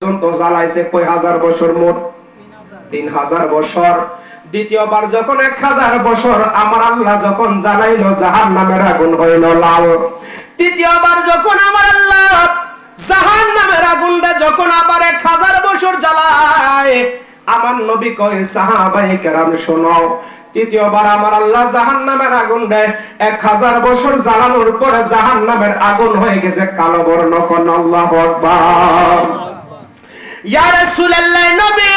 পর্যন্ত জ্বালাইছে কয় হাজার বছর? মোট 3000 বছর। দ্বিতীয়বার যখন 1000 বছর আমার আল্লাহ যখন জ্বালাইলো জাহান্নামের আগুন হইল লাল। তৃতীয়বার যখন আমার আল্লাহ জাহান্নামের আগুনটা যখন আবার 1000 বছর জ্বালায়, আমার নবী কয় সাহাবায়ে কেরাম শোনো, তৃতীয়বার আমার আল্লাহ জাহান্নামের আগুন দেয় 1000 বছর জ্বালানোর পরে জাহান্নামের আগুন হয়ে গেছে কালো বর্ণ। কোন আল্লাহু আকবার। ইয়া রাসূলুল্লাহ, নবী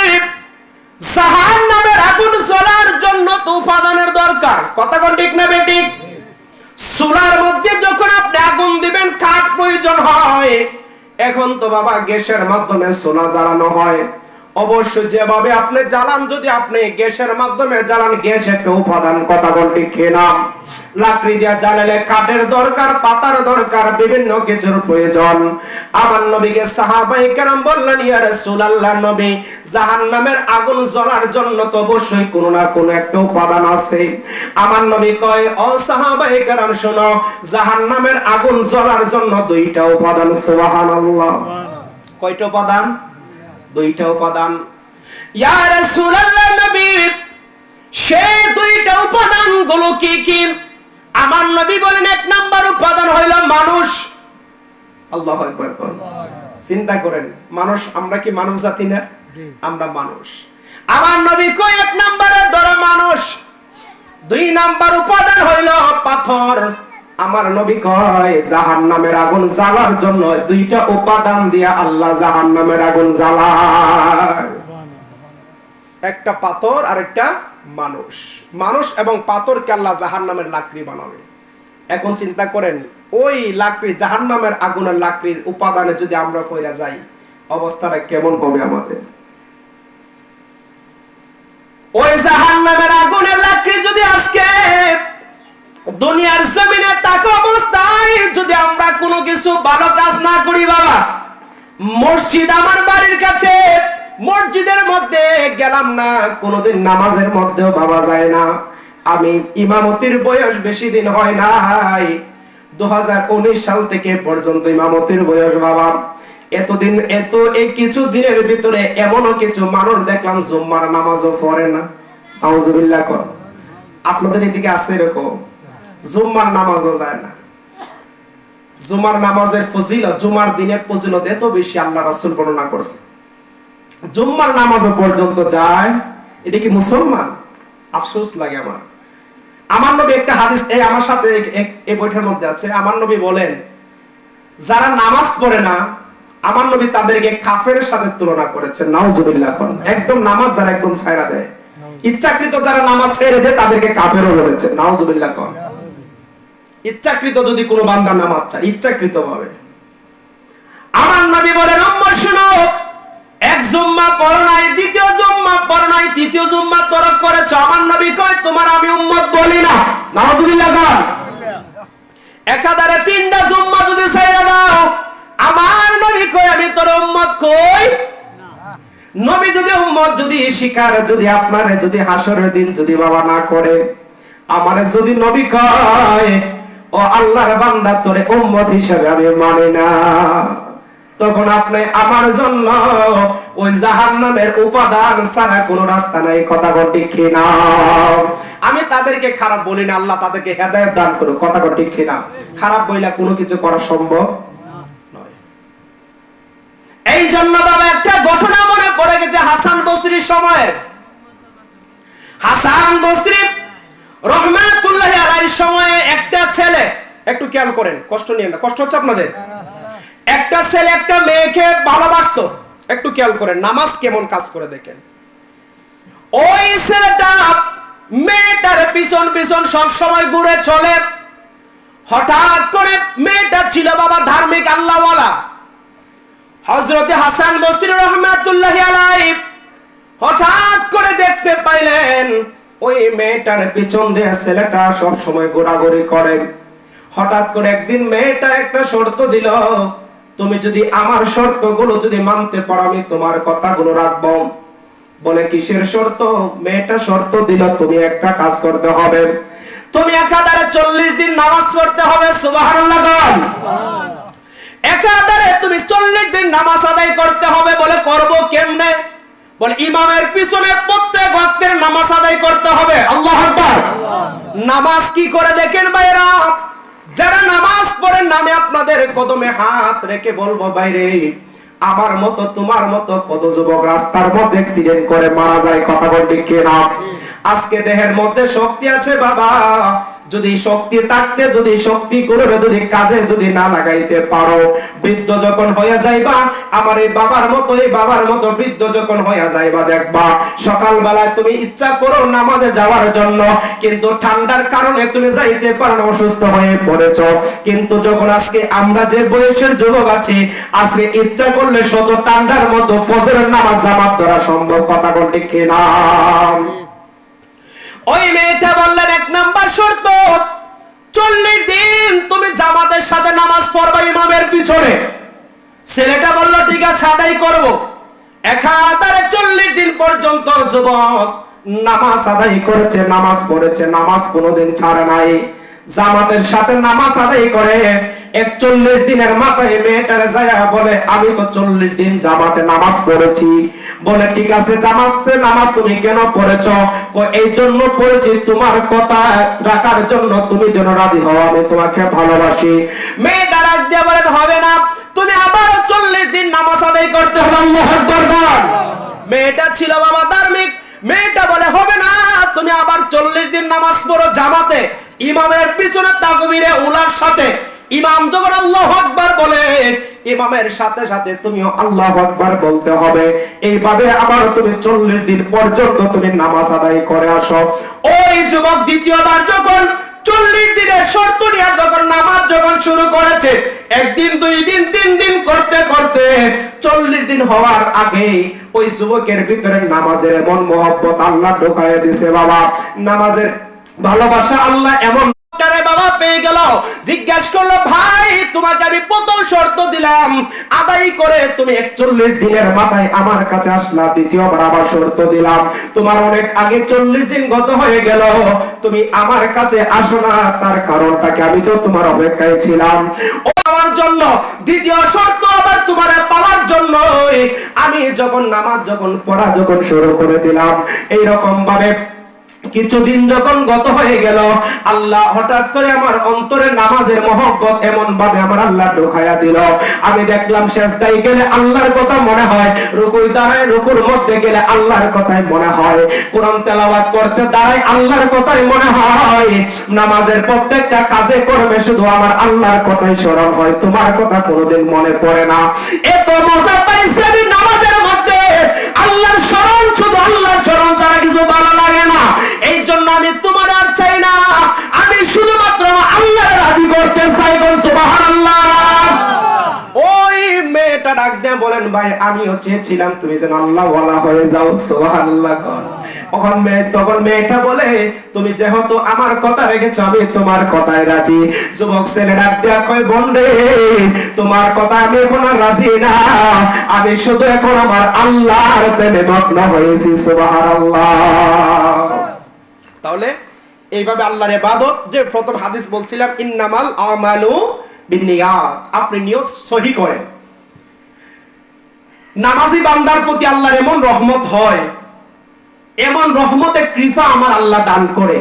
জাহান্নামের আগুন জ্বলার জন্য তো উপাদানের দরকার। কথা কোন ঠিক না বেঠিক? চুলার মধ্যে যখন আপনি আগুন দিবেন কাঠ প্রয়োজন হয়। এখন তো বাবা গ্যাসের মাধ্যমে চুলা জ্বালানো হয়। অবশ্যই যেভাবে আপনি জ্বালান, যদি আপনি গ্যাসের মাধ্যমে জ্বালান, গ্যাস একটা উপাদান। কথা কোন ঠিক না? লাকড়ি দিয়া জ্বালালে কাঠের দরকার, পাতার দরকার, বিভিন্ন কিছুর প্রয়োজন। আমার নবীকে সাহাবায়ে কেরাম বললেন, ইয়া রাসূলুল্লাহ, নবী জাহান্নামের আগুন জ্বলার জন্য তো অবশ্যই কোনো না কোনো একটা উপাদান আছে। আমার নবী কয়, ও সাহাবায়ে কেরাম শোনো, জাহান্নামের আগুন জ্বলার জন্য দুইটা উপাদান। সুবহানাল্লাহ। কয়টা উপাদান? দুইটা উপাদান। ইয়া রাসূলুল্লাহ, নবী সেই দুইটা উপাদান গুলো কি কি? আমার নবী বলেন, এক নাম্বার উপাদান হইল মানুষ। আল্লাহু আকবার। চিন্তা করেন, মানুষ, আমরা কি মানব জাতি না? আমরা মানুষ। আমার নবী কয় এক নাম্বারে ধরো মানুষ। দুই নাম্বার উপাদান হইল পাথর। আমার নবী কয় জাহান্নামের আগুন জ্বালার জন্য দুইটা উপাদান দিয়া আল্লাহ জাহান্নামের আগুন জ্বালায়। একটা পাথর আর একটা মানুষ। মানুষ এবং পাথরকে আল্লাহ জাহান্নামের লাকড়ি বানাবে। এখন চিন্তা করেন, ওই লাকড়ি, জাহান্নামের আগুনের লাকড়ির উপাদানে যদি আমরা কইরা যাই, অবস্থাটা কেমন হবে আমাদের? ওই জাহান্নামের আগুনের লাকড়ি যদি আজকে দুনিয়ার জমিনে থাকা অবস্থায় যদি আমরা কোনো কিছু ভালো কাজ না করি, বাবা মসজিদ আমার বাড়ির কাছে, মসজিদের মধ্যে গেলাম না, কোনোদিন নামাজের মধ্যেও বাবা যায় না। আমি ইমামতির বয়স বেশি দিন হয় নাই, 2019 সাল থেকে পর্যন্ত ইমামতির বয়স বাবা। এতদিন এই কিছু দিনের ভিতরে এমনও কিছু মানুষ দেখলাম জুম্মার নামাজও পড়ে না। আউযুবিল্লাহ। আপনাদের এদিকে আছে এরকম? জুম্মার নামাজও যায় না। জুমার নামাজের ফজিলত, জুমার দিনের ফজিলত এত বেশি আল্লাহ রাসূল বর্ণনা করছে, জুম্মার নামাজও পর্যন্ত যায়। এটা কি মুসলমান? আফসোস লাগে আমার। আমার নবী একটা হাদিস আমার সাথে এই বইটার মধ্যে আছে। আমার নবী বলেন, যারা নামাজ পড়ে না, আমার নবী তাদেরকে কাফেরের সাথে তুলনা করেছেন। নাউজুবিল্লাহ। একদম নামাজ যারা একদম ছাইরা দেয়, ইচ্ছাকৃত যারা নামাজ ছেড়ে দেয়, তাদেরকে কাফেরও বলেছেন। নাউজুবিল্লাহ। ইচ্ছাকৃত যদি কোনো বান্দা নামাজ চায়, ইচ্ছাকৃত ভাবে, আমার নবী বলেন, উম্মত শুনো, এক জুম্মা পড়ো নাই, দ্বিতীয় জুম্মা পড়ো নাই, তৃতীয় জুম্মা তরক করেছ, আমার নবী কয় তোমার আমি উম্মত বলি না। নাউজুবিল্লাহ। একাধারে 3টা জুম্মা যদি ছাইরা দাও, আমার নবী কয় আমি তোর উম্মত কই। নবী যদি উম্মত যদি স্বীকার, যদি আপনারে যদি হাসরের দিন যদি বাবা না করে, আমারে যদি নবী কয় ও আল্লাহর বান্দা তোরে উম্মত হিসেবে আমি মানি না, তখন আপনি আমার জন্য ওই জাহান্নামের উপাদান ছাড়া কোনো রাস্তা নাই। কথা ঠিক কিনা? আমি তাদেরকে খারাপ বলি না, আল্লাহ তাদেরকে হেদায়েত দান করুক। কথা ঠিক কিনা? খারাপ বইলা কোনো কিছু করা সম্ভব নয়। এই জন্য বাবা একটা ঘটনা মনে পড়ে গেছে হাসান বসরির সময়ের। হাসান বসরি রহমাতুল্লাহি আলাইহির সময়ে একটা ছেলে, একটু খেয়াল করেন, কষ্ট নিয়েন না, কষ্ট হচ্ছে আপনাদের? একটা ছেলে একটা মেয়েকে ভালোবাসতো। একটু খেয়াল করেন নামাজ কেমন কাজ করে দেখেন। ওই ছেলেটা মেয়েটার পিছন পিছন সব সময় ঘুরে চলে। হঠাৎ করে মেয়েটা ছিল বাবা ধার্মিক, আল্লাহওয়ালা। হযরতে হাসান বসরি রহমাতুল্লাহি আলাইহি হঠাৎ করে দেখতে পাইলেন ওই মেয়েটার পিছন দিয়ে ছেলেটা সব সময় ঘোরাঘুরি করে। হঠাৎ করে একদিন মেয়েটা একটা শর্ত দিল, তুমি যদি আমার শর্তগুলো যদি মানতে পারো, আমি তোমার কথাগুলো রাখবো। বলে কিসের শর্ত? মেয়েটা শর্ত দিল, তুমি একটা কাজ করতে হবে, তুমি একাধারে 40 দিন নামাজ পড়তে হবে। সুবহানাল্লাহ। একাধারে তুমি 40 দিন নামাজ আদায় করতে হবে। বলে করব কেমনে? বলে ইমামের পিছনে প্রত্যেক ওয়াক্তের নামাজ আদায় করতে হবে। আল্লাহু আকবার। নামাজ কি করে দেখেন ভাইরা, যারা নামাজ পড়েন নামে আপনাদের কদমে হাত রেখে বলবো বাইরে, আমার মতো তোমার মতো কত যুবক রাস্তার মধ্যে অ্যাক্সিডেন্ট করে মারা যায়, কথা বল ঠিক কিনা? আজকে দেহের মধ্যে শক্তি আছে বাবা, যদি শক্তি থাকতে যদি শক্তি করে যদি কাজে যদি না লাগাইতে পারো, বৃদ্ধ যখন হয়ে যাইবা, আমার এই বাবার মতো বৃদ্ধ যখন হয়ে যাইবা, দেখবা সকালবেলায় তুমি ইচ্ছা করো নামাজে যাওয়ার জন্য, কিন্তু ঠান্ডার কারণে তুমি যাইতে পারো না, অসুস্থ হয়ে পড়েছ। কিন্তু যখন আজকে আমরা যে বয়সের যুবক আছি, আজকে ইচ্ছা করলে শত ঠান্ডার মতো ফজরের নামাজ জামাত ধরা সম্ভব, কথা বল ঠিক কিনা? ওই মেয়েটা বললেন 1 নাম্বার শর্ত, 40 দিন তুমি জামাতের সাথে নামাজ পড়বা ইমামের পিছনে। ছেলেটা বলল ঠিক আছে আদায় করব। একাধারে 40 দিন পর্যন্ত যুবক নামাজ আদায় করেছে, নামাজ পড়েছে, নামাজ কোনোদিন ছাড়ে নাই, জামাতের সাথে নামাজ আদায় করে। 41 দিনের মাথায় মেয়েটারে যায় বলে আমি তো 40 দিন জামাতে নামাজ পড়েছি। বলে ঠিক আছে জামাতে নামাজ তুমি কেন পড়েছো? এই জন্য পড়েছি তোমার কথা রাখার জন্য, তুমি যেন রাজি হও, আমি তোমাকে ভালোবাসি। মেয়েটা ডাক দিয়ে বলেন হবে না, তুমি আবার 40 দিন নামাজ আদায় করতে হবে। আল্লাহু আকবার। মেয়েটা ছিল বাবা ধার্মিক, মেয়েটা বলে হবে না, তুমি আবার 40 দিন নামাজ পড়ো জামাতে, ইমামের পিছনে তাকবীরে উলার সাথে। ইমাম যখন আল্লাহু আকবার বলে, ইমামের সাথে সাথে তুমিও আল্লাহু আকবার বলতে হবে। এইভাবে আবার তুমি 40 দিন পর্যন্ত তুমি নামাজ আদায় করে আসো। ওই যুবক দ্বিতীয়বার যখন 40 দিনের শর্ত নিয়ে যখন নামাজ যখন শুরু করেছে, 1 দিন 2 দিন 3 দিন করতে করতে 40 দিন হওয়ার আগে ওই যুবকের ভিতরে নামাজের এমন মহব্বত আল্লাহ ঢোকায় দিছে বাবা, নামাজের ভালোবাসা আল্লাহ এমন বাবা পেয়ে গেল। জিজ্ঞাসা করলো ভাই তোমাকে আমি প্রথম শর্ত দিলাম, আদায় করে তুমি 41 দিনের মাথায় আমার কাছে আসলা, দ্বিতীয়বার আবার শর্ত দিলাম, তোমার অনেক আগে 40 দিন গত হয়ে গেল, তুমি আমার কাছে আসো না, তার কারণটাকে আমি তো তোমার অপেক্ষায় ছিলাম। ও আমার জন্য দ্বিতীয় শর্ত আবার তোমার পাওয়ার জন্য আমি যখন নামাজ যখন পড়া যখন শুরু করে দিলাম, এইরকম ভাবে কিছুদিন যখন গত হয়ে গেল, আল্লাহ হঠাৎ করে আমার অন্তরে নামাজের মহব্বত এমন ভাবে আমার আল্লাহ ঢোকায়া দিল। আমি দেখলাম সেজদায় গেলে আল্লাহর কথা মনে হয়, রুকুয় দাঁড়ায় রুকুর মধ্যে গেলে আল্লাহর কথাই মনে হয়, কোরআন তেলাওয়াত করতে দাঁড়ায় আল্লাহর কথাই মনে হয়, নামাজের প্রত্যেকটা কাজে করবে শুধু আমার আল্লাহর কথাই স্মরণ হয়, তোমার কথা কোনোদিন মনে পড়ে না। এত মজা পাইছি আমি নামাজের মধ্যে, আল্লাহর স্মরণ, শুধু আল্লাহর স্মরণ ছাড়া কিছু ভালো লাগে না। এই জন্য আমি তোমার আর চাই না, আমি শুধুমাত্র আল্লাহর রাজি করতে চাই। সুবহানাল্লাহ। ওই মেয়েটা ডাক দিয়ে বলেন ভাই আমিও চেয়েছিলাম তুমি যেন আল্লাহ ওয়ালা হয়ে যাও। সুবহানাল্লাহ। তখন মেয়েটা বলে তুমি যেহেতু আমার কথা রেখেছো আমি তোমার কথায় রাজি। যুবক ছেলে ডাক দিয়ে কয় বোন রে, তোমার কথা আমি এখন আর রাজি না, আমি শুধু এখন আমার আল্লাহর প্রেমে মগ্ন হয়েছি। সুবহানাল্লাহ। তাহলে এইভাবে আল্লাহর ইবাদত, যে প্রথম হাদিস বলছিলাম ইন্নামাল আমালু বিন্নিয়াত, আপনি নিয়ত সহি করেন। নামাজি বান্দার প্রতি আল্লাহর এমন রহমত হয়, এমন রহমতে কৃপা আমার আল্লাহ দান করে।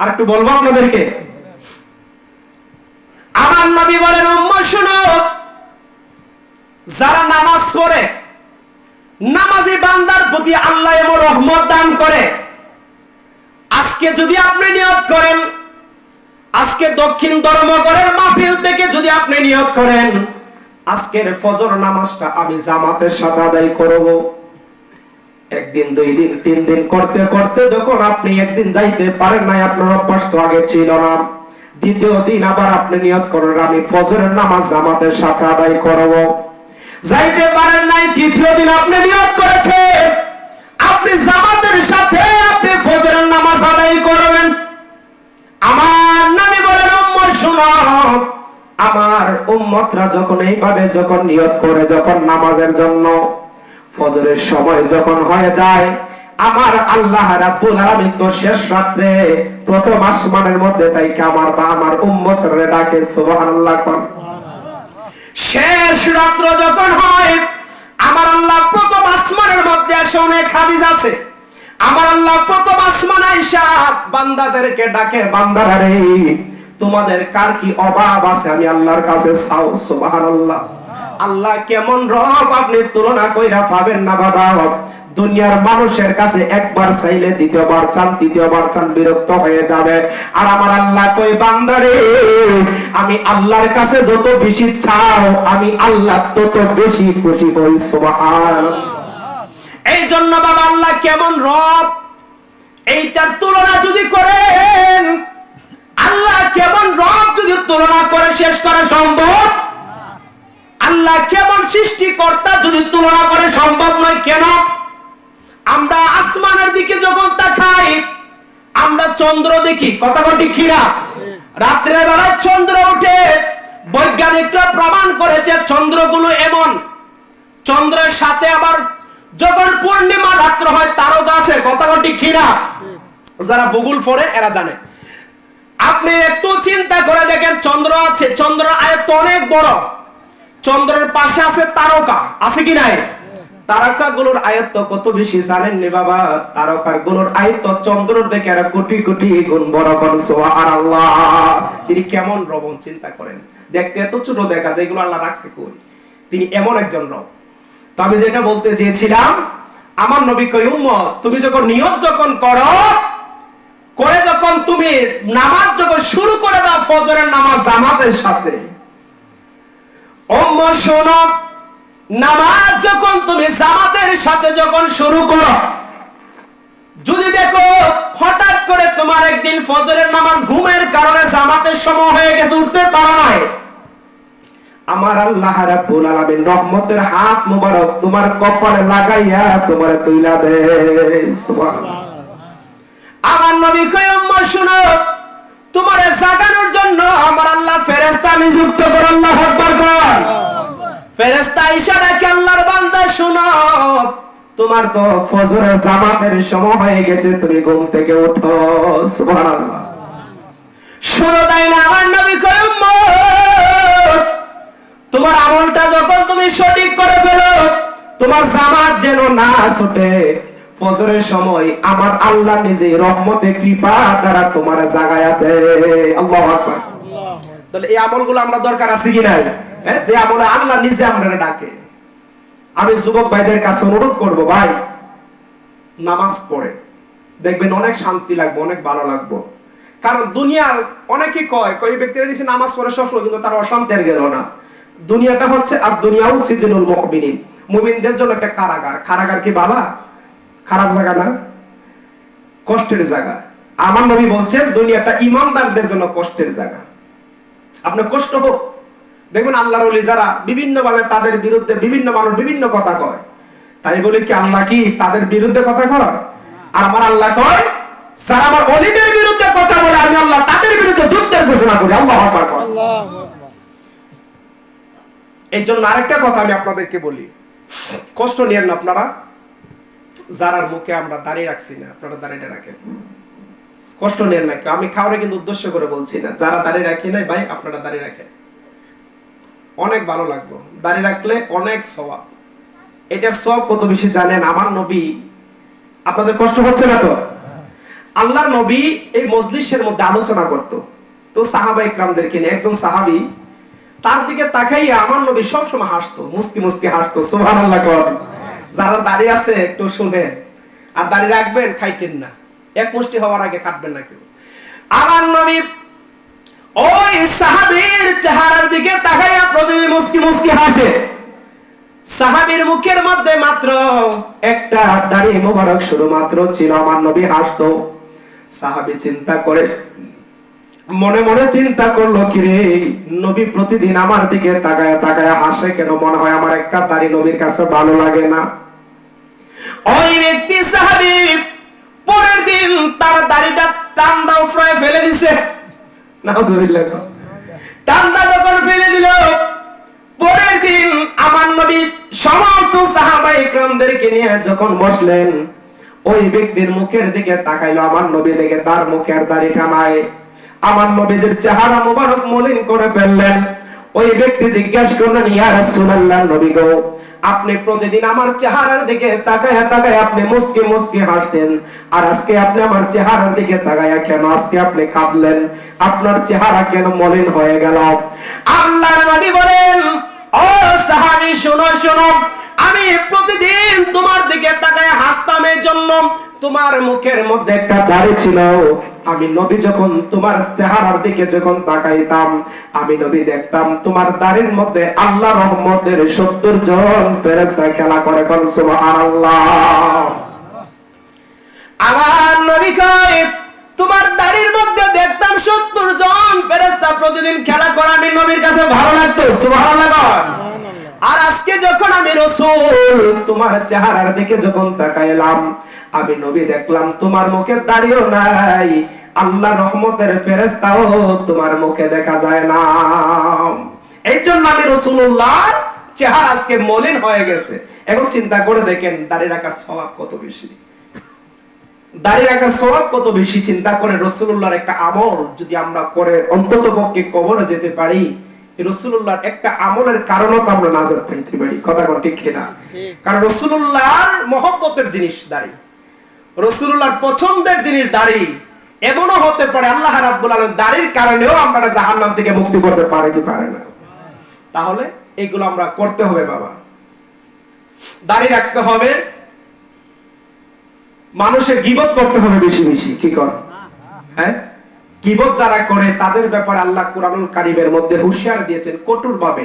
আর একটু বলবো আপনাদেরকে, আমার নবী বলেন উম্মত শুনো, যারা নামাজ পড়ে নামাজি বান্দার প্রতি আল্লাহ এমন রহমত দান করে। আজকে যদি আপনি নিয়ত করেন, আজকে দক্ষিণ ধর্মঘরের মাহফিল থেকে যদি আপনি নিয়ত করেন আজকের ফজর নামাজটা আমি জামাতের সাথে আদায় করব, 1 দিন 2 দিন 3 দিন করতে করতে যখন আপনি একদিন যাইতে পারেন নাই, আপনার অভ্যাস তো আগে ছিল না, দ্বিতীয় দিন আবার আপনি নিয়ত করেন আমি ফজরের নামাজ জামাতের সাথে আদায় করব, যাইতে পারেন নাই, তৃতীয় দিন আপনি নিয়ত করেছেন আপনি জামাতের সাথে আপনি ফজরের নামাজ আদায় করবেন। আমার নবী বলেন উম্মত শুনো, আমার উম্মতরা যখন এইভাবে যখন নিয়ত করে যখন নামাজের জন্য ফজরের সময় যখন হয়ে যায়, আমার আল্লাহ রাব্বুল আলামিন তো শেষ রাত্রে প্রথম আসমানের মধ্যে তাই আমার বা আমার উম্মতরে ডাকে। সুবহানাল্লাহ। শেষ রাত্র যখন হয়, আমার আল্লাহ প্রথম আসমানের মধ্যে আসে, অনেক হাদিস আছে, আমার আল্লাহ প্রথম আসমান আইসা বান্দাদেরকে ডাকে, বান্দারা রে তোমাদের কার কি অভাব আছে আমি আল্লাহর কাছে চাও। সুবহানাল্লাহ। আল্লাহ কেমন রব আপনি তুলনা কইরা পাবেন না বাবা। দুনিয়ার মানুষের কাছে একবার চাইলে দ্বিতীয়বার চান, তৃতীয়বার চান, বিরক্ত হয়ে যাবে। আর আমার আল্লাহ কই বান্দারে আমি আল্লাহর কাছে যত বেশি চাও আমি আল্লাহ তত বেশি খুশি হই। সুবহানাল্লাহ। এই জন্য বাবা আল্লাহ কেমন রব এইটার তুলনা যদি করেন, আল্লাহ কেমন রব যদি তুলনা করে শেষ করা সম্ভব? আল্লাহ কেমন সৃষ্টিকর্তা যদি তুলনা করে সম্ভব নয়। কেন? আমরা আসমানের দিকে যখন তাকাই আমরা চন্দ্র দেখি, কথা বলি খিরা, রাত্রে বেলায় চন্দ্র ওঠে, বৈজ্ঞানিকরা প্রমাণ করেছে চন্দ্রগুলো এমন, চন্দ্রের সাথে আবার যখন পূর্ণিমা রাত্র হয় তারকা আছে, কথা বলি খিরা, যারা ভূগোল পড়ে এরা জানে। আপনি একটু চিন্তা করে দেখেন, চন্দ্র আছে, চন্দ্রের আয়ত্ত অনেক বড়, চন্দ্রের পাশে আছে তারকা, আছে কি নাই? তারকা গুলোর আয়ত্ত কত বেশি জানেন নি বাবা? তারকার গুলোর আয়ত্ত চন্দ্রের থেকে আর কোটি কোটি গুণ বড়। সুবহানাল্লাহ। তিনি কেমন রব চিন্তা করেন, দেখতে এত ছোট দেখা যায়, এগুলো আল্লাহ রাখছে কই? তিনি এমন একজন রব। তো আমি যেটা বলতে চেয়েছিলাম, আমার নবী কই উম্মত তুমি যখন নিয়ত যখন করো, করে যখন তুমি নামাজ যখন শুরু করে দাও, ফজরের নামাজ জামাতের সাথে, উম্মত শোনো, নামাজ যখন তুমি জামাতের সাথে যখন শুরু করো, যদি দেখো হঠাৎ করে তোমার একদিন ফজরের নামাজ ঘুমের কারণে জামাতের সময় হয়ে গেছে, উঠতে পারো নাই, আমার আল্লাহ রাব্বুল আলামিন রহমতের হাত মুবারক তোমার কপালে লাগাইয়া তোমারে তুইলা দেয়। সুবহানাল্লাহ। আমার নবী কয় উম্মত শুনো, তোমারে জাগানোর জন্য আমার আল্লাহ ফেরেশতা নিযুক্ত করে। আল্লাহু আকবার কর। ফেরেশতা আয়েশা ডাকে, আল্লাহর বান্দা শুনো, তোমার তো ফজরের জামাতের সময় হয়ে গেছে, তুমি ঘুম থেকে ওঠো। সুবহানাল্লাহ। শুনো তাই না? আমার নবী কয় উম্মত তোমার আমলটা যখন তুমি সঠিক করে ফেলো, তোমার জামাত যেন না ছুটে, ফজরের সময় আমার আল্লাহ নিজে রহমতে কৃপা দ্বারা তোমার জাগায়া দেয়। আল্লাহু আকবার। তাহলে এই আমলগুলো আমরা দরকার আছে কি নাই? যে আমলে আল্লাহ নিজে আমাদের ডাকে। আমি যুবক ভাইদের কাছে অনুরোধ করব, ভাই নামাজ পড়ে দেখবেন অনেক শান্তি লাগবে, অনেক ভালো লাগবে। কারণ দুনিয়ার অনেকে কয় এই ব্যক্তিরা নিচে নামাজ পড়ে সবসময়, কিন্তু তার অশান্তি আর গেল না। দুনিয়াটা হচ্ছে আর দুনিয়াও সিজনুল মুমিনিন, মুমিনদের জন্য একটা কারাগার। কারাগার কি বাবা খারাপ জায়গা না? কষ্টের জায়গা। আমার নবী বলছেন দুনিয়াটা ইমানদারদের জন্য কষ্টের জায়গা। আপনার কষ্ট হোক, দেখবেন আল্লাহর ওলি যারা বিভিন্ন ভাবে তাদের বিরুদ্ধে বিভিন্ন মানুষ বিভিন্ন কথা কয়, তাই বলে কি আল্লাহ কি তাদের বিরুদ্ধে কথা কয়? আর আমার আল্লাহ কয় যারা আমার ওলিদের বিরুদ্ধে কথা বলে আমি আল্লাহ তাদের বিরুদ্ধে যুদ্ধের ঘোষণা করি। আল্লাহু আকবার। এই জন্য আরেকটা কথা আমি আপনাদেরকে বলি, কষ্ট নিয়েন না আপনারা, যারা মুখে আমরা দাঁড়িয়ে রাখছি না আপনারা দাঁড়িয়ে রাখেন, কষ্ট নেন না। আমি খাওয়ারে কিন্তু উদ্দেশ্য করে বলছি না, যারা দাঁড়িয়ে রাখি নাই ভাই আপনারা দাঁড়িয়ে রাখেন, অনেক ভালো লাগবে। দাঁড়িয়ে রাখলে অনেক সওয়াব। এটার সওয়াব কত বেশি জানেন? আমার নবী, আপনাদের কষ্ট হচ্ছে না তো? আল্লাহর নবী এই মজলিসের মধ্যে আলোচনা করত, তো সাহাবা ইকরামদেরকে নিয়ে একজন সাহাবী তার দিকে তাকাইয়া আমার নবী সবসময় হাসতো, মুস্কি মুস্কি হাসতো। সুবহানাল্লাহ। যারা দাঁড়িয়ে আছে একটু শুনে, আর দাঁড়িয়ে রাখবেন, খাইতেন না, এক মুষ্টি হওয়ার আগে কাটবেন না কেউ। আমার নবী ওই সাহাবীর চেহারার দিকে তাকাইয়া প্রতিদিন মুস্কি মুস্কি হাসে। সাহাবীর মুখের মধ্যে মাত্র একটা দাড়ি মোবারক শুধুমাত্র ছিল, আমার নবী হাসতো। সাহাবী চিন্তা করে, মনে মনে চিন্তা করলো, কি রে নবী প্রতিদিন আমার দিকে তাকায় তাকায় হাসে কেন? মনে হয় আমার একটা দাড়ি নবীর কাছে ভালো লাগে না। ওই ব্যক্তি সাহাবী পরের দিন তার দাড়িটা টান্দা উফরায় ফেলে দিছে। নাউজুবিল্লাহ। টান্দা যখন ফেলে দিল, পরের দিন আমার নবী সমস্ত সাহাবা ইকরামদেরকে নিয়ে যখন বসলেন, ওই ব্যক্তির মুখের দিকে তাকাইলো, আমার নবী দেখে তার মুখের দাড়িটা নাই। আমার নবীজির চেহারা মোবারক মলিন করে ফেললেন। ওই ব্যক্তি জিজ্ঞাসা করলেন, ইয়া রাসূলুল্লাহ, নবী গো, আপনি প্রতিদিন আমার চেহারার দিকে তাকায়া তাকায়া আপনি মুস্কি মুস্কি হাসতেন, আর আজকে আপনি আমার চেহারার দিকে তাকায়া কেন আজকে আপনি কাঁদলেন? আপনার চেহারা কেন মলিন হয়ে গেল? আল্লাহর নবী বলেন, ও সাহাবী, শোনো শোনো, আমি প্রতিদিন তোমার দিকে তাকায়া হাসতাম এই জন্য তোমার মুখের মধ্যে একটা দাড়ি ছিল। আমি নবী যখন তোমার চেহারার দিকে যখন তাকাইতাম, আমি নবী দেখতাম তোমার দাড়ির মধ্যে আল্লাহর রহমতের 70 জন ফেরেশতা খেলা করে। কোন সুবহানাল্লাহ। আমার নবী কয়, তোমার দাড়ির মধ্যে দেখতাম 70 জন ফেরেশতা প্রতিদিন খেলা করে। আমি নবীর কাছে ভালো লাগতো। সুবহানাল্লাহ। আর আজকে যখন আমি রাসূল তোমার চেহারার দিকে যখন তাকাইলাম, আমি নবী দেখলাম তোমার মুখে দাড়িও নাই, আল্লাহর রহমতের ফেরেশতাও তোমার মুখে দেখা যায় না। এই জন্য আমি রাসূলুল্লাহর চেহারা আজকে মলিন হয়ে গেছে। এখন চিন্তা করে দেখেন দাড়ি রাখার সওয়াব কত বেশি, দাড়ি রাখার সওয়াব কত বেশি। চিন্তা করে রাসূলুল্লাহর একটা আমল যদি আমরা করে অন্ততপক্ষে কবরে যেতে পারি, রাসূলুল্লাহর একটা আমলের কারণে তো আমরা নাজাত পেতে পারি। কথা কোন ঠিক কিনা? কারণ রাসূলুল্লাহর মহব্বতের জিনিস দাড়ি, রাসূলুল্লাহর পছন্দের জিনিস দাড়ি। এমনও হতে পারে আল্লাহ রাব্বুল আলামিন দাড়ির কারণেও আমরা জাহান্নাম থেকে মুক্তি করতে পারে কি পারে না? তাহলে এগুলো আমরা করতে হবে বাবা। দাড়ি রাখতে হবে, মানুষের গীবত করতে হবে বেশি বেশি। কি কর? হ্যাঁ, গীবত যারা করে তাদের ব্যাপারে আল্লাহ কুরআনুল কারীমের মধ্যে হুঁশিয়ার দিয়েছেন কঠোর ভাবে।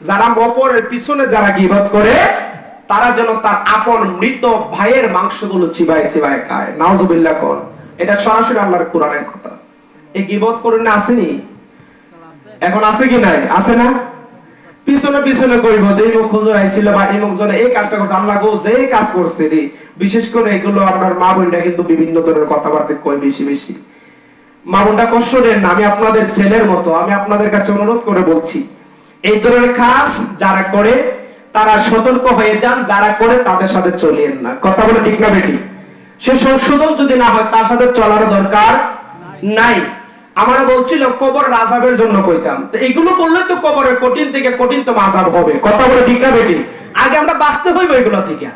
যারা অপরের পিছনে যারা গীবত করে তারা যেন তার আপন মৃত ভাইয়ের মাংসগুলো চিবায় চিবায় খায়। নাউজুবিল্লাহ কর। এটা সরাসরি আল্লাহর কোরআনের কথা। এই গীবত করে না আসেনি? এখন আছে কি নাই? আছে না? পিছনে পিছনে কইব যে এই মুখ হুজুর আইছিল বা এই মুখ জনে এই কাজটা করছে, আল্লাহ গো যে কাজ করছে রে। বিশেষ করে এগুলো আপনার মা বোনরা কিন্তু বিভিন্ন ধরনের কথাবার্তা কই বেশি বেশি। মা বোনটা কষ্ট নেন না, আমি আপনাদের ছেলের মতো, আমি আপনাদের কাছে অনুরোধ করে বলছি, এই ধরনের কাজ যারা করে তারা সতর্ক হয়ে যান, যারা করে তাদের সাথে চলিয়েন না। কথা বলে ঠিক না বেটি? সে সংশোধন যদি না হয় তার সাথে চলার দরকার নাই। আমরা বলছিল কবরের আযাবের জন্য কইতাম, তো এগুলো করলে তো কবরের কঠিন থেকে কঠিনতম আযাব হবে। কথা বলে ঠিক না বেটি? আগে আমরা বাঁচতে হইব এগুলো থেকে।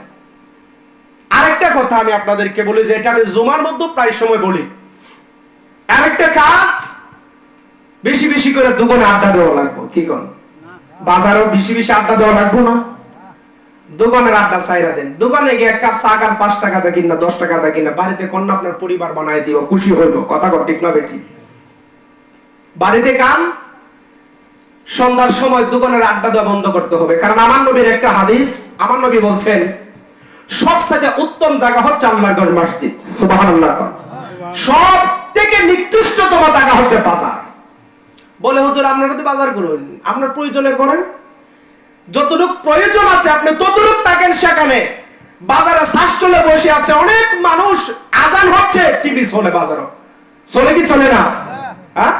আরেকটা কথা আমি আপনাদেরকে বলি, যে এটা আমি জুমার মধ্যে প্রায় সময় বলি, আরেকটা কাজ বেশি বেশি করে দোকানে আড্ডা দেওয়া লাগবে। কি কোন? বাজারেও বেশি বেশি আড্ডা দেওয়া লাগবে না? দোকানের আড্ডা ছাইরা দেন। দোকানে গিয়ে এক কাপ চা খান 5 টাকা দা কিনা 10 টাকা দা কিনা, বাড়িতে কোন আপনার পরিবার বানায় দিও, খুশি হইব। কথা কর ঠিক না বেটি? বাড়িতে খান, সন্ধ্যার সময় দোকানের আড্ডা দেওয়া বন্ধ করতে হবে। কারণ আমার নবীর একটা হাদিস, আমার নবী বলছেন সবচেয়ে উত্তম জায়গা হচ্ছে আল্লাহর ঘর মসজিদ। সুবহানাল্লাহ। সব থেকে নিকৃষ্টতম জায়গা হচ্ছে বাজার। বলে হুজুর আপনারা তো বাজার করুন, আপনার প্রয়োজনে করেন, যতটুকু প্রয়োজন আছে আপনি ততটুকু থাকেন সেখানে। বাজারে শ্বাস চলে বসে আছে অনেক মানুষ, আজান হচ্ছে, টিভি চলে, বাজারও চলে কি চলে না? হ্যাঁ,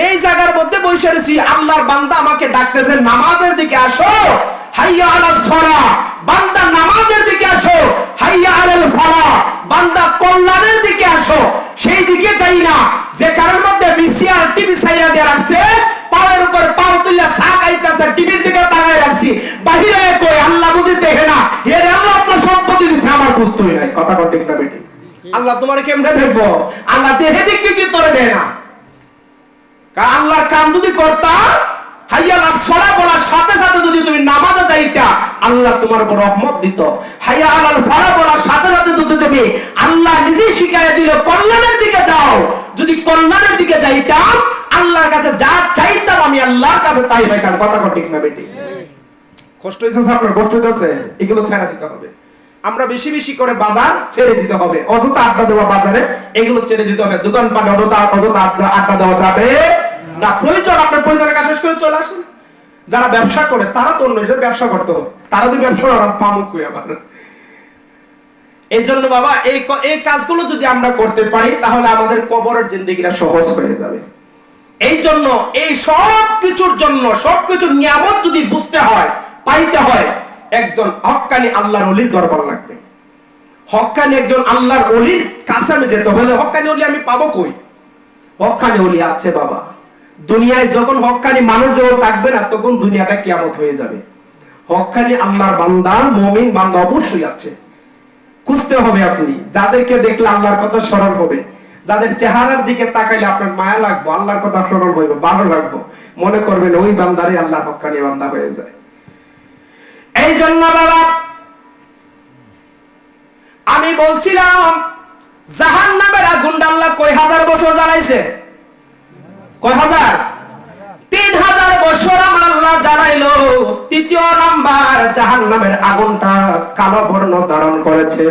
এই জায়গার মধ্যে বসে রয়েছি, আল্লাহর বান্দা আমাকে ডাকতেছেন নামাজের দিকে আসো, হাইয়া আলাস সালাহ, বান্দা নামাজের দিকে আসো, হাইয়া আলাল ফালাহ, বান্দা কল্যাণের দিকে আসো। সেই দিকে যাই না, যে কারোর মধ্যে বিসিআর টিভি সাইরা দিয়ে রাখছে, পায়ের উপর পাও তুলে চা খাইতেছে, টিভির দিকে তাকায় রাখছি, বাহিরে কই আল্লাহ বুঝি দেখে না, এর আল্লাহ আপনার সম্পত্তি দিছে, আমার বুঝতেই নাই। কথা কর ঠিক না বেটি? আল্লাহ তোমার কেমনে দেখবো? আল্লাহ দেহে দিকে কি তোরে দেয় না? কারণ আল্লাহর কাম যদি করতা, হাইয়া আলাস সালাহ বলার সাথে সাথে যদি তুমি নামাজে যাইতা, আল্লাহ তোমার উপর রহমত দিত। হাইয়া আলাল ফালাহ বলার সাথে সাথে যদি তুমি আল্লাহ নিজে শিখাইয়া দিল কল্যাণের দিকে যাও, যদি কল্যাণের দিকে যাইতাম, আল্লাহর কাছে যা চাইতাম আমি আল্লাহর কাছে তাই পাইতাম। কথা কর ঠিক না বেটি? কষ্ট হইছে আপনার? কষ্ট হইছে? এগুলো ছেড়ে দিতে হবে। আমরা বেশি বেশি করে বাজার ছেড়ে দিতে হবে, অযথা আড্ডা দেওয়া বাজারে এগুলো ছেড়ে দিতে হবে। দোকানপাট অযথা আড্ডা দেওয়া যাবে না। প্রয়োজন আপনার প্রয়োজনের কাজ শেষ করে চলে আসেন। যারা ব্যবসা করে তারা তো অন্য ব্যবসা করতে হবে, তারা যদি ব্যবসা করেন পামুক হয়ে আবার। এই জন্য বাবা এই কাজগুলো যদি আমরা করতে পারি তাহলে আমাদের কবরের জিন্দেগিটা সহজ হয়ে যাবে। এই জন্য এই সব কিছুর জন্য সবকিছুর নিয়ামত যদি বুঝতে হয়, পাইতে হয়, একজন হক্কানি আল্লাহর ওলির দরবার লাগবে। হক্কানি একজন আল্লাহর ওলির কাছে আমি যেতে হবে। হক্কানি ওলি আমি পাবো কই? হক্কানি ওলি আছে বাবা, দুনিয়ায় যখন হক্কানি মানুষ যখন থাকবে না, তখন দুনিয়াটা কিয়ামত হয়ে যাবে। হক্কানি আল্লাহর বান্দা, মুমিন বান্দা অবশ্যই আছে, খুঁজতে হবে আপনি। যাদেরকে দেখলে আল্লাহর কথা স্মরণ হবে, যাদের চেহারার দিকে তাকাইলে আপনার মায়া লাগবে, আল্লাহর কথা স্মরণ হইবে, ভালো লাগবে, মনে করবেন ওই বান্দারই আল্লাহ হক্কানি বান্দা হয়ে যায়। এই জন্য বাবা আমি বলছিলাম, জাহান্নামের আগুনটা আল্লাহ কয় হাজার বছর জ্বালাইছে? কয় হাজার? 3000 বছর আমার আল্লাহ জ্বালাইলো। তৃতীয় নাম্বার, জাহান্নামের আগুনটা কালো বর্ণ ধারণ করেছে।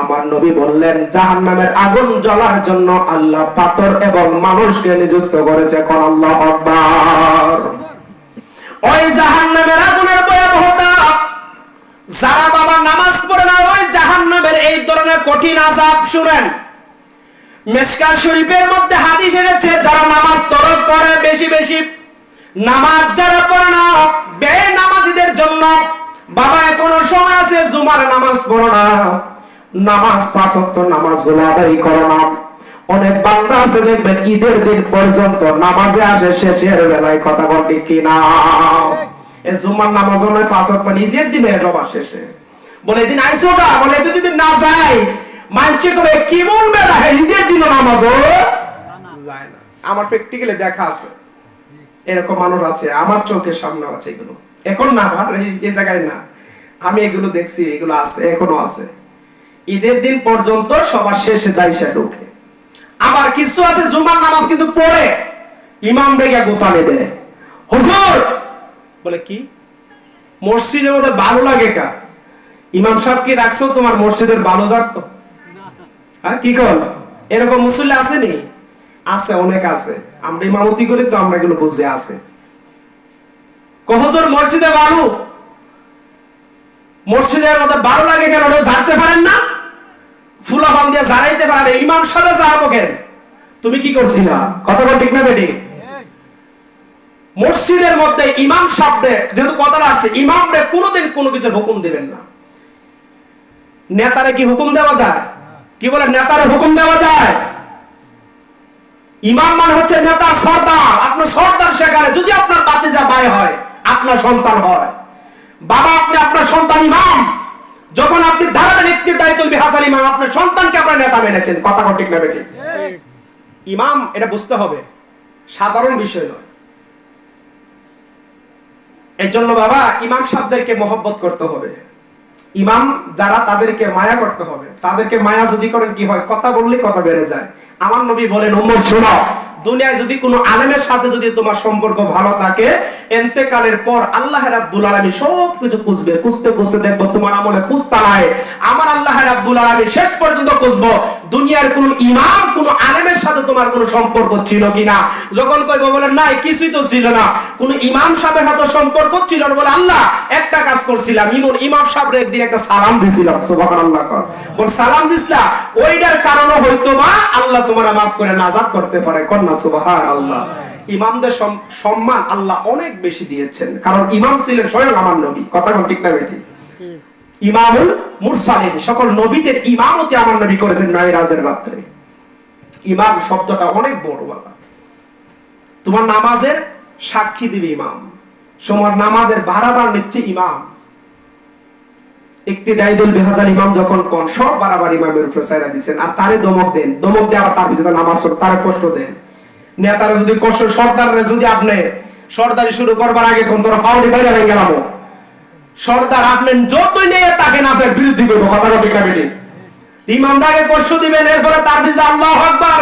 আমার নবী বললেন, জাহান্নামের আগুন জ্বলার জন্য আল্লাহ পাথর এবং মানুষকে নিযুক্ত করেছে। কোন আল্লাহু আকবার। ওই জাহান্নামের আগুনের ভয়াবহতা, যারা বাবা নামাজ পড়ে না, ওই জাহান্নামের এই ধরনের কঠিন আযাব শুনেন। মিশকাত শরীফের মধ্যে হাদিস এসেছে, যারা নামাজ তরক করে বেশি বেশি, নামাজ যারা পড়ে না, বেনামাজীদের জন্য বাবা এখনো সময় আছে, জুমার নামাজ পড়ো না, নামাজ 5 ওয়াক্ত নামাজগুলো আদায় করো না। অনেক বান্দা আছে দেখবেন ঈদের দিন পর্যন্ত নামাজে আসে শেষের বেলায়, কথা বল ঠিক কিনা? এই জুমার নামাজ নয় 5 ওয়াক্ত, ঈদের দিনে সবার শেষে বলে দিন আইসো না, বলে এত যদি না যায় মানছে করে কি বলবে না, ঈদের দিন নামাজও যায় না। আমার প্র্যাকটিক্যালি দেখা আছে, এরকম মানুষ আছে, আমার চোখের সামনে আছে। এগুলো এখন না, আমার এই জায়গায় না, আমি এগুলো দেখছি, এগুলো আছে, এখনো আছে। ঈদের দিন পর্যন্ত সবার শেষে দাইসা ঢোকে। আবার কিছু আছে জুমার নামাজ কিন্তু পড়ে, ইমাম দেখে গোতালে দেয়। হুজুর বলে কি মসজিদের মধ্যে ভালো লাগে কা? ইমাম সাহেব কি রাখছো তোমার মসজিদের ভালো জানতো? হ্যাঁ কি কর? এরকম মুসল্লি আসেনি? আছে, অনেক আছে। আমরা ইমামতি করি তো, আমরা এগুলো বুঝে আছে। হুজুর মসজিদে ভালো, মসজিদের মধ্যে ভালো লাগে কেন? ওটা ঝাড়তে পারেন না? ফুলা বান দিয়ে ঝাড়াইতে পারেন, ইমাম সাহেব ঝাড়বো কেন? তুমি কি করছিলা? কথা বল ঠিক না বেটি? মসজিদের মধ্যে ইমাম সাহেবদের যেহেতু কথাটা আসছে, ইমামদের কোনোদিন কোনো কিছুর হুকুম দিবেন না। নেতারে কি হুকুম দেওয়া যায়? কি বলে নেতারে হুকুম দেওয়া যায়? ইমাম মানে হচ্ছে নেতা, সর্দার। আপনার সর্দার সেখানে, যদি আপনার ভাতিজা ভাই হয়, আপনার সন্তান হয়, বাবা আপনি আপনার সন্তান ইমাম, যখন আপনি ধারাবাহিক নেতৃত্বের দায়িত্ব হাসান ইমাম, আপনার সন্তানকে আপনার নেতা মেনেছেন। কথা ঠিক না বেটি? ইমাম এটা বুঝতে হবে, সাধারণ বিষয় নয়। এর জন্য বাবা ইমাম সাহেবদেরকে মহব্বত করতে হবে। ইমাম যারা, তাদেরকে মায়া করতে হবে। তাদেরকে মায়া যদি করেন কি হয়? কথা বললে কথা বেড়ে যায়। আমার নবী বলেন, উম্মত শোনো, দুনিয়ায় যদি কোনো আলেমের সাথে যদি তোমার সম্পর্ক ভালো থাকে, ইন্তেকালের পর আল্লাহ রাব্বুল আলামিন সবকিছু খুঁজবে, খুঁজতে খুঁজতে দেখবো তোমার আমলে কুস্তা নাই। আমার আল্লাহ রাব্বুল আলামিন শেষ পর্যন্ত খুঁজবো দুনিয়ার কোন ইমাম, কোন আলেমের সাথে তোমার কোনো সম্পর্ক ছিল কিনা। যখন কইবো বলেন নাই, কিছুই তো ছিল না, কোন ইমাম সাহেবের সাথে সম্পর্ক ছিল না, বলে আল্লাহ একটা কাজ করছিলাম, ইমাম সাহেবের একদিন একটা সালাম দিছিলাম। সুবহানাল্লাহ। বল সালাম দিছিলা, ওইটার কারণে হয়তো বা আল্লাহ তোমার মাফ করে নাজাত করতে পারে। কন্যা সুবহানাল্লাহ। ইমামদের সম্মান আল্লাহ অনেক বেশি দিয়েছেন, কারণ ইমাম ছিলেন স্বয়ং আমার নবী। কথা ঠিক না বেটি? ইমামুল মুরসালিন, সকল নবীদের ইমামতি আমার নবী করেছেন মেরাজের রাত্রে। ইমাম শব্দটা অনেক বড় বাবা। তোমার নামাজের সাক্ষী দিবে ইমাম, তোমার নামাজের বারাবার নিচ্ছে ইমাম। ইক্তিদাইদুল বিহাজাল ইমাম যখন কোন সব বারাবার ইমামের উপরে ছাইরা দিবেন, আর তারে দমক দেন, দমক দিয়ে আবার তার পিছনে নামাজ পড়ে তারে কষ্ট দেন। নেতারে যদি কষ্ট, সর্দারে যদি আপনি সর্দারি শুরু করবার আগে কোন তোর পাউডি বাইরে হয়ে গেলাম, সর্দার আপনি যতই নিয়ে তাকে না আপনার বিরুদ্ধে করবো। কথা ঠিক না বেটি? ইমামটাকে কষ্ট দিবেন, এরপরে তার পিছনে আল্লাহু আকবার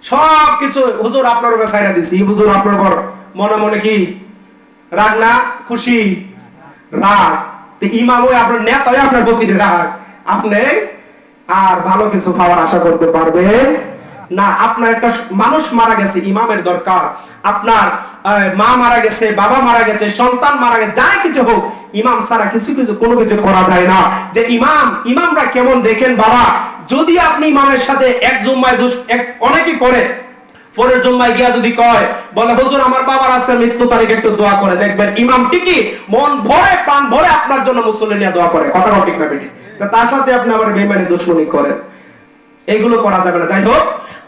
সবকিছু। হুজুর আপনার উপরে ছাইরা দিছি, হুজুর আপনার উপর মনে মনে কি রাগ না খুশি? রাগ। ইমাম ওই আপনার নেতা হয়ে আপনার প্রতি রাগ, আপনি আর ভালো কিছু পাওয়ার আশা করতে পারবেন না। আপনার একটা মানুষ মারা গেছে, ইমামের দরকার। আপনার মা মারা গেছে, বাবা মারা গেছে, সন্তান মারা গেছে, যাই কিছু হোক, ইমাম ছাড়া কিছু কোনো কিছু করা যায় না। যে ইমামরা কেমন দেখেন বাবা, যদি আপনি ইমামের সাথে এক জুম্মায় অনেকেই করে, পরের জুম্মায় গিয়া যদি কয় বলে হুজুর আমার বাবার আছে মৃত্যু তারিখ একটু দোয়া করে, দেখবেন ইমাম ঠিকই মন ভরে প্রাণ ভরে আপনার জন্য মুসল্লি নিয়ে দোয়া করে। কথা ঠিক না বেটি? তার সাথে আপনি আবার বেঈমানি দুশমনি করেন, এগুলো করা যাবে না। যাই হোক,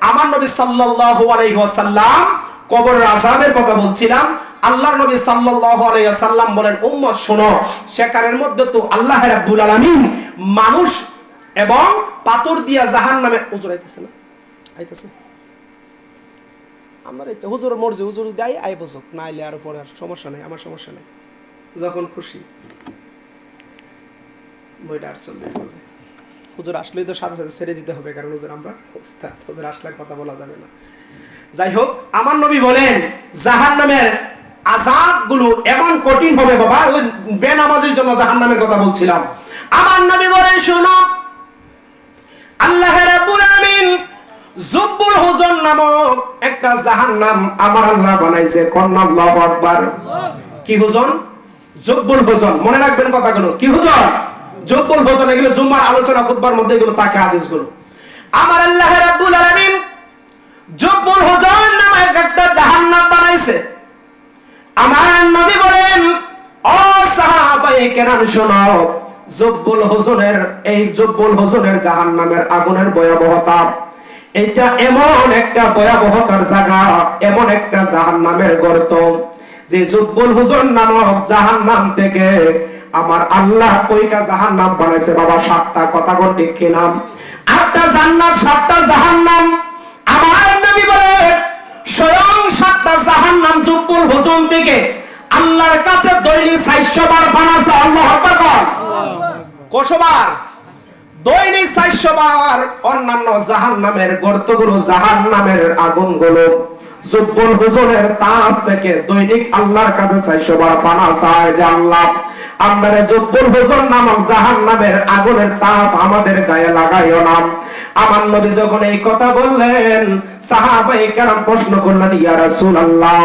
আমার নবী সাল্লাল্লাহু আলাইহি ওয়াসাল্লাম কবরের আযাবের কথা বলছিলাম। আল্লাহর নবী সাল্লাল্লাহু আলাইহি ওয়াসাল্লাম বলেন, উম্মত শোনো, সেখানের মধ্যে তো আল্লাহ রাব্বুল আলামিন মানুষ এবং পাথর দিয়া জাহান্নামে হুজুর আইতেছে আমার এই হুজুর মর্জি, হুজুর দেয় আই বসুক, না আইলে আর পরে সমস্যা নাই, আমার সমস্যা নাই, যখন খুশি বইটা 48 বাজে। হুজুর আসলেই তো সাথে সাথে ছেড়ে দিতে হবে, কারণ হুজুর আমরা ওস্তাদ, হুজুর আসলে কথা বলা যাবে না। যাই হোক, আমার নবী বলেন জাহান্নামের আযাবগুলো এমন কঠিন হবে বাবা, ওই বেনামাজির জন্য জাহান্নামের কথা বলছিলাম। আমার নবী বলেন, শুনো, আল্লাহ রাব্বুল আলামিন জুব্বুল হুজন নামক একটা জাহান্নাম আমার আল্লাহ বানাইছে। কন্না আল্লাহু আকবার। কি হুজন? জুব্বুল হুজন। মনে রাখবেন কথাগুলো। কি হুজন? জুব্বুল হুজন। এগুলো জুম্মার আলোচনা খুতবার মধ্যে এগুলো থাকে হাদিসগুলো। আমার আল্লাহ রাব্বুল আলামিন জুব্বুল হুজন নামক একটা জাহান্নাম বানাইছে। আমার নবী বলেন, ও সাহাবায়ে কেরাম শোনো, জুব্বুল হুজনের জাহান্নামের আগুনের ভয়াবহতা, এটা এমন একটা ভয়াবহতার জায়গা, এমন একটা জাহান্নামের গর্ত, যে জুব্বুল হুজন নামক জাহান্নাম থেকে আমার আল্লাহ কয়টা জাহান্নাম বানাইছে বাবা? 7টা। কথা কোন ঠিক কিনা? 8টা জান্নাত, 7টা জাহান্নাম। আমার নবী বলে, স্বয়ং 7টা জাহান্নাম জুব্বুল হুজন থেকে আল্লাহর কাছে দৈনিক 400 বার বানাছে। আল্লাহু আকবার। কতবার? দৈনিক 400 বার। অন্যান্য জাহান্নামের গর্তগুলো, জাহান্নামের আগুনগুলো জুব্বুল হুজনের তাপ থেকে দৈনিক আল্লাহর কাছে 400 বার পানা চায় যে আল্লাহ, আমাদের জুব্বুল হুজন নামক জাহান্নামের আগুনের তাপ আমাদের গায়ে লাগাইও না। আমার নবী যখন এই কথা বললেন, সাহাবায়ে কেরাম প্রশ্ন করলেন, ইয়া রাসূলুল্লাহ,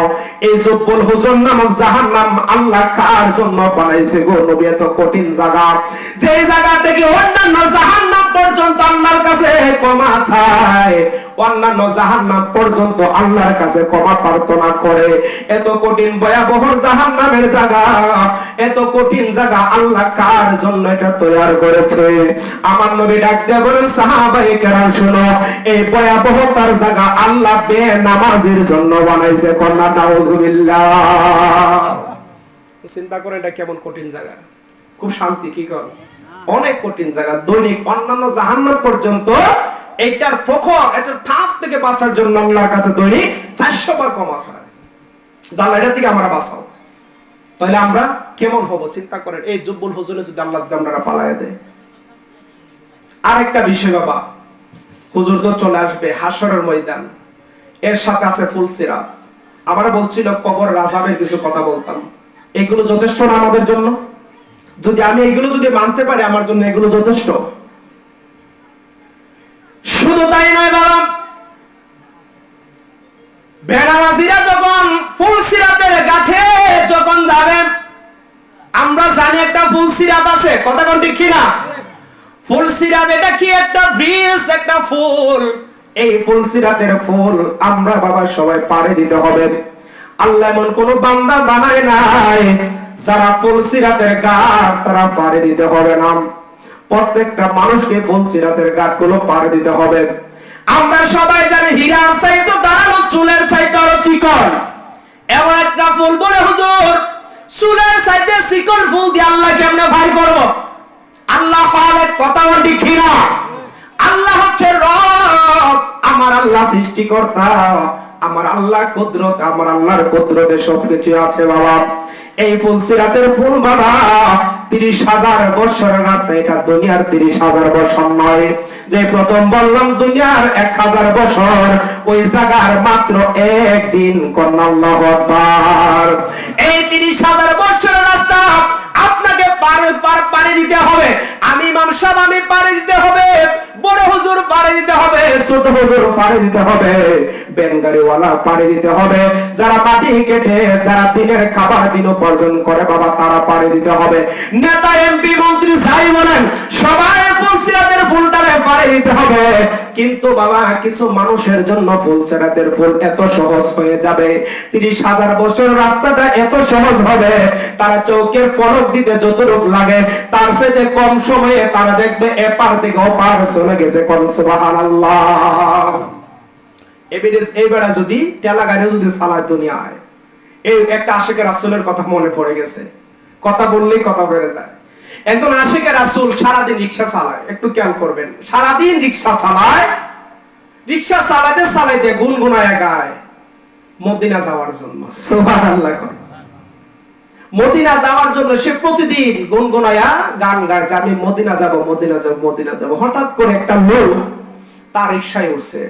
এই জুব্বুল হুজন নামক জাহান্নাম আল্লাহ কার জন্য বানাইছে গো নবী? এত কঠিন জায়গা, যে জায়গা থেকে অন্যান্য জাহান্নাম পর্যন্ত আল্লাহর কাছে ক্ষমা চায়, অন্যান্য জাহান্নাম পর্যন্ত আল্লাহর কাছে ক্ষমা প্রার্থনা করে। এত কঠিন ভয়াবহ জাহান্নামের জায়গা, এত কঠিন জায়গা আল্লাহ কার জন্য এটা তৈরি করেছে? আমার নবী ডাক দিয়ে বলেন, সাহাবায়ে কেরাম শুনো, এই ভয়াবহতার জায়গা আল্লাহ বেনামাজির জন্য বানাইছে। কন্যা নাউজুবিল্লাহ। চিন্তা করেন এটা কেমন কঠিন জায়গা। খুব শান্তি কি কর, অনেক কঠিন জায়গা। দৈনিক অন্যান্য জাহান্নাম পর্যন্ত এইটার প্রখর, এটার তাপ থেকে বাঁচার জন্য আল্লাহর কাছে দৈনিক 400 বার ক্ষমা চায়। আল্লাহ এটা থেকে আমরা বাঁচাও। তাহলে আমরা কেমন হব চিন্তা করেন। এই জুব্বুল হুজুরে যদি আল্লাহ যদি আমরা পালায় দেয়। আরেকটা বিষয় বাবা, হুজুর তো চলে আসবে হাশরের ময়দান, এর সাথে আছে ফুলসিরাত। আমরা বলছিল কবরের আযাবের কিছু কথা বলতাম, এগুলো যথেষ্ট না আমাদের জন্য? যদি আমি এগুলো যদি মানতে পারি, আমার জন্য এগুলো যথেষ্ট। শুধু তাই নয় বাবা, বেনামাজিরা যখন ফুলসিরাতের ঘাটে যখন যাবে, আমরা জানি একটা ফুলসিরাত আছে। কথা কোন ঠিক কিনা? ফুলসিরাত এটা কি? একটা ব্রিজ, একটা ফুল। এই ফুলসিরাতের ফুল আমরা বাবা সবাই পাড়ি দিতে হবে। আল্লাহ এমন কোন বান্দা বানায় নাই যারা ফুলসিরাতের ঘাট তারা পাড়ি দিতে হবে না। প্রত্যেকটা মানুষকে ফুলসিরাতের ঘাটগুলো পাড়ি দিতে হবে। আমরা সবাই জানি হীরার চাইতে দাঁড়ানো চুলের চাইতে আরো চিকন এমন একটা ফুল। বলে হুজুর, চুলের চাইতে চিকন ফুল দিয়ে আল্লাহ কেমনে ভাই করব? আল্লাহ খালেক। কথা ঠিক না? আল্লাহ হচ্ছে রব, আমার আল্লাহ সৃষ্টিকর্তা, আমার আল্লাহ কুদরত, আমার আল্লাহর কুদরতে সবকিছু আছে বাবা। এই ফুলসিরাতের ফুল বাবা 30,000 বছরের রাস্তা, এটা দুনিয়ার 30,000 বছর নয়। যে প্রথম বললাম দুনিয়ার 1000 বছর, ওই জায়গার মাত্র একদিন। কন্যা আল্লাহু আকবার। এই 30,000 বছরের রাস্তা আপনাকে পাড়ি দিতে হবে। আমি ইমাম সাহেব, আমি পাড়ি দিতে হবে, বড় হুজুর পাড়ি দিতে হবে, ছোট হুজুর পাড়ি দিতে হবে, বেঙ্গারিওয়ালা পাড়ি দিতে হবে, যারা মাটি কেটে যারা দিনের খাবার দিন উপার্জন করে বাবা তারা পাড়ি দিতে হবে। নেতা এমপি মন্ত্রী যাই বলেন সবাই ফুলসিরাতের ফুলটারে পাড়ি দিতে হবে। কিন্তু বাবা কিছু মানুষের জন্য ফুলসিরাতের ফুল এত সহজ হয়ে যাবে, 30,000 বছর রাস্তাটা এত সহজ হবে, তারা চৌকের ফলক দিতে যতটুকু লাগে তার সাথে কম সময়ে তারা দেখবে এপার থেকে ওপার চলে গেছে। কোন সুবহানাল্লাহ। এভিডেন্স এই বেড়া যদি টেলা গাড়ি যদি চালায় দুনিয়ায়, এই একটা আশিকে রাসূলের কথা মনে পড়ে গেছে, কথা বললেই কথা বেড়ে যায়। একজন আশিকে রাসূল সারাদিন রিকশা চালায়, একটু খেয়াল করবেন, সারাদিন রিকশা চালায়, রিকশা চালাতে চালাতে গুনগুনায় গায় মদিনা যাওয়ার জন্য। সুবহানাল্লাহ। মদিনা যাওয়ার জন্য সে প্রতিদিন গুনগুনায়া গান গায় যে আমি মদিনা যাব, মদিনা যাব, মদিনা যাব। হঠাৎ করে একটা লোক তার রিকশায় উঠছে।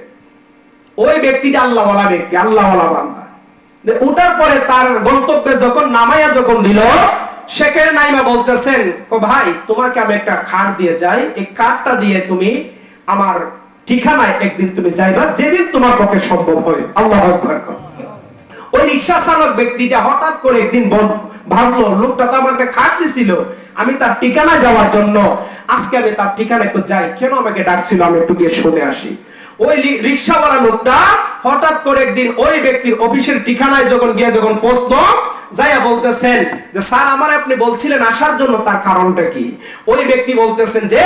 ওই ব্যক্তিটা আল্লাহওয়ালা ব্যক্তি, আল্লাহওয়ালা বান্দা। ওঠার পরে তার গন্তব্যে যখন নামাইয়া যখন দিল, সেখানে নাইমা বলতেছেন, ভাই তোমাকে আমি একটা কার্ড দিয়ে যাই, এই কার্ডটা দিয়ে তুমি আমার ঠিকানায় একদিন তুমি যাইবা, যেদিন তোমার পক্ষে সম্ভব হয়। আল্লাহু আকবার। ওই রিকশা চালক ব্যক্তিটা হঠাৎ করে একদিন ভাবলো, লোকটা তো আমার একটা কার্ড দিছিল, আমি তার ঠিকানা যাওয়ার জন্য আজকে আমি তার ঠিকানা একটু যাই, কেন আমাকে ডাকছিল, আমি একটু গিয়ে শুনে আসি। ওই রিকশাওয়ালা লোকটা হঠাৎ করে একদিন ওই ব্যক্তির অফিসের ঠিকানায় যখন গিয়ে যখন পৌঁছলো, যাইয়া বলতেছেন যে স্যার আমার আপনি বলছিলেন আসার জন্য, তার কারণটা কি? ওই ব্যক্তি বলতেছেন যে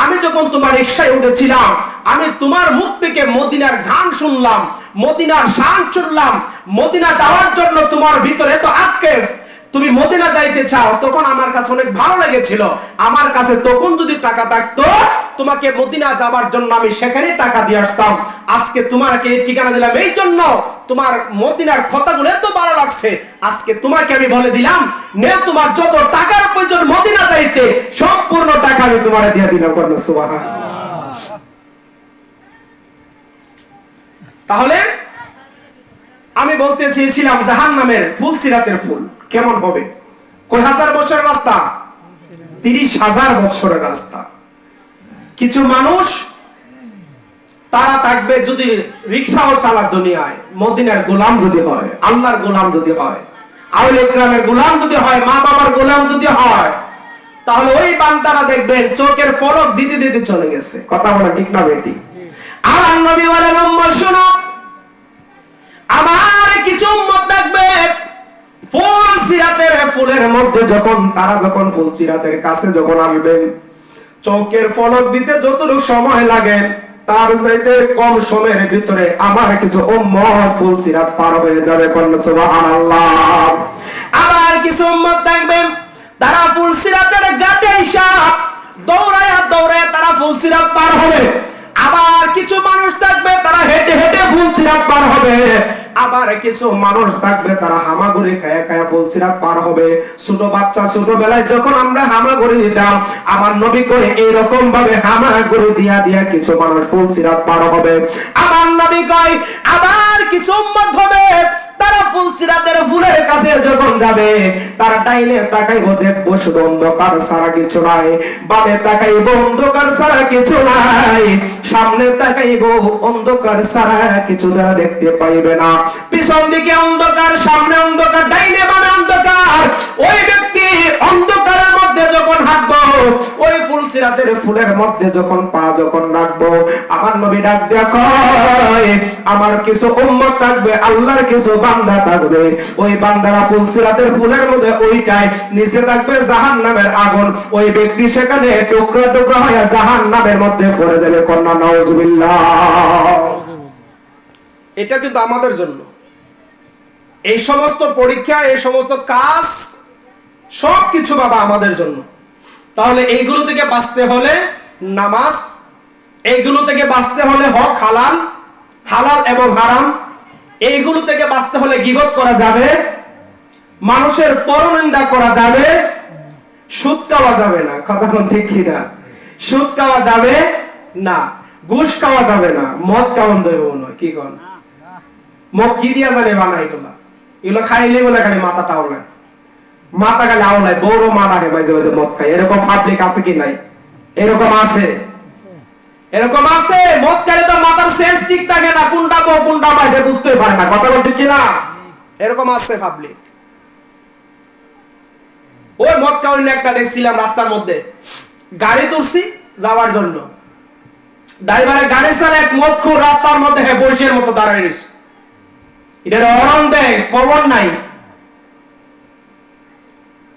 আমি যখন তোমার রিকশায় উঠেছিলাম, আমি তোমার মুখ থেকে মদিনার গান শুনলাম, মদিনার শান শুনলাম, মদিনা যাওয়ার জন্য তোমার ভিতরে তো আক্ষেপ, তুমি মদিনা যাইতে চাও, তখন আমার কাছে অনেক ভালো লেগেছিল। আমার কাছে তখন যদি টাকা থাকতো, তোমাকে মদিনা যাবার জন্য আমি সেখানে টাকা দিয়ে আসতাম। আজকে তোমাকে এই ঠিকানা দিলাম এই জন্য, তোমার মদিনার কথাগুলো এত ভালো লাগছে, আজকে তোমাকে আমি বলে দিলাম, নে তোমার যত টাকার প্রয়োজন মদিনা যাইতে, সম্পূর্ণ টাকা আমি তোমারে দিয়ে দিলাম। সুবহানাল্লাহ। তাহলে আমি বলতে চেয়েছিলাম জাহান্নামের ফুল সিরাতের ফুল কেমন হবে? কয় হাজার বছরের রাস্তা? 30,000 বছরের রাস্তা। কিছু মানুষ তারা থাকবে, যদি রিকশাও চালায় দুনিয়ায়, মদিনার গোলাম যদি হয়, আল্লাহর গোলাম যদি হয়, আউলিয়া ইকরামের গোলাম যদি হয়, মা বাবার গোলাম যদি হয়, তাহলে ওই বান্দারা দেখবেন চোখের পলক দিতে দিতে চলে গেছে। কথা বলা ঠিক না বেটি? আমার নবী বলেন, উম্মত শুনো, আমার কিছু উম্মত থাকবে ফুল সিরাতের ফুলের মধ্যে যখন তারা যখন ফুল সিরাতের কাছে যখন আসবেন, চোখের পলক দিতে যতটুকু সময় লাগে তার চাইতে কম সময়ের ভিতরে আমার কিছু উম্মত ফুল সিরাত পার হয়ে যাবে। সুবহানাল্লাহ। আবার কিছু উম্মত থাকবে তারা ফুল সিরাতের ঘাটে হিসাব দৌড়ায়া দৌড়ায়া তারা ফুল সিরাত পার হবে। আবার কিছু মানুষ থাকবে তারা হেঁটে হেঁটে ফুল সিরাত পার হবে। আবার কিছু মানুষ থাকবে তারা হামাগুড়ি খায়া খায়া ফুল সিরাত পার হবে। ছোট বাচ্চা ছোটবেলায় যখন আমরা হামাগুড়ি দিতাম, আমার নবী করে এইরকম ভাবে হামাগুড়ি দিয়া দিয়া কিছু মানুষ ফুল সিরাত পার হবে। আমার নবী কয় আবার কিছু উম্মত হবে তারা ফুল সিরাতের ফুলের কাছে যখন যাবে, তারা ডাইনে তাকাইবো, দেখবো শুধু অন্ধকার ছাড়া কিছু নাই, বামে তাকাইবো অন্ধকার ছাড়া কিছু নাই, সামনে তাকাইবো অন্ধকার ছাড়া কিছু তারা দেখতে পাইবে না। পিছন দিকে অন্ধকার, সামনে অন্ধকার, ডাইনে বামে অন্ধকার। ওই ব্যক্তি অন্ধকারের মধ্যে যখন হাঁটবো, ওই ফুল সিরাতের ফুলের মধ্যে যখন পা যখন রাখবো, আমার নবী ডাক দেয়া কয় আমার কিছু উম্মত থাকবে, আল্লাহর কিছু বান্দা থাকবে, ওই বান্দারা ফুল সিরাতের ফুলের মধ্যে ওইটাই, নিচে থাকবে জাহান্নামের আগুন, ওই ব্যক্তি সেখানে টুকরা টুকরা হয়ে জাহান্নামের মধ্যে পড়ে যাবে। কন্যা নাউজুবিল্লাহ। এটা কিন্তু আমাদের জন্য, এই সমস্ত পরীক্ষা, এই সমস্ত কাজ সবকিছু বাবা আমাদের জন্য। তাহলে এইগুলো থেকে বাঁচতে হলে নামাজ, এইগুলো থেকে বাঁচতে হলে হক হালাল, হালাল এবং হারাম, এইগুলো থেকে বাঁচতে হলে গীবত করা যাবে, মানুষের পরনিন্দা করা যাবে, সুদ খাওয়া যাবে না। কথা কোন ঠিক কিনা? সুদ খাওয়া যাবে না, ঘুষ খাওয়া যাবে না, মদ খাওয়ান যাবে না। কি কোন? মদ কি দিয়া জানে বানাই? এগুলো খাইলে বলে খালি মাথাটা আওলায়, মাথা খালি আওলায়, বড় মাথা খায় মাঝে মাঝে মদ খায়। এরকম পাবলিক আছে কি নাই? এরকম আছে, এরকম আছে। মদ খাইলে তো মাথার সেন্স ঠিক থাকে না, কোনটা বউ কোনটা মা এটা বুঝতে পারে না। কথা বলতে কি না? এরকম আছে পাবলিক। ওই মদ খাওয়াইলে একটা দেখছিলাম রাস্তার মধ্যে, গাড়ি তুলছি যাওয়ার জন্য, ড্রাইভারে গাড়ি চালায়, এক মদখোর রাস্তার মধ্যে বসের মতো দাঁড়ায় রয়েছে। এটার হরন দেয়, খবর নাই।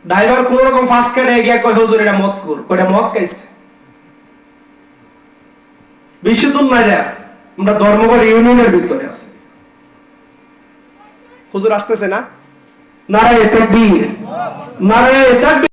ড্রাইভার কোন রকম ফাঁস কেটে গিয়ে কয় হুজুর এটা মদখোর, কয়টা মদ খাইছে। বেশি দূর নাই রে, আমরা ধর্মঘট ইউনিয়নের ভিতরে আছি। হুজুর আসতেছে না? নারায়ে তাকবীর, নারায়ে তাকবীর।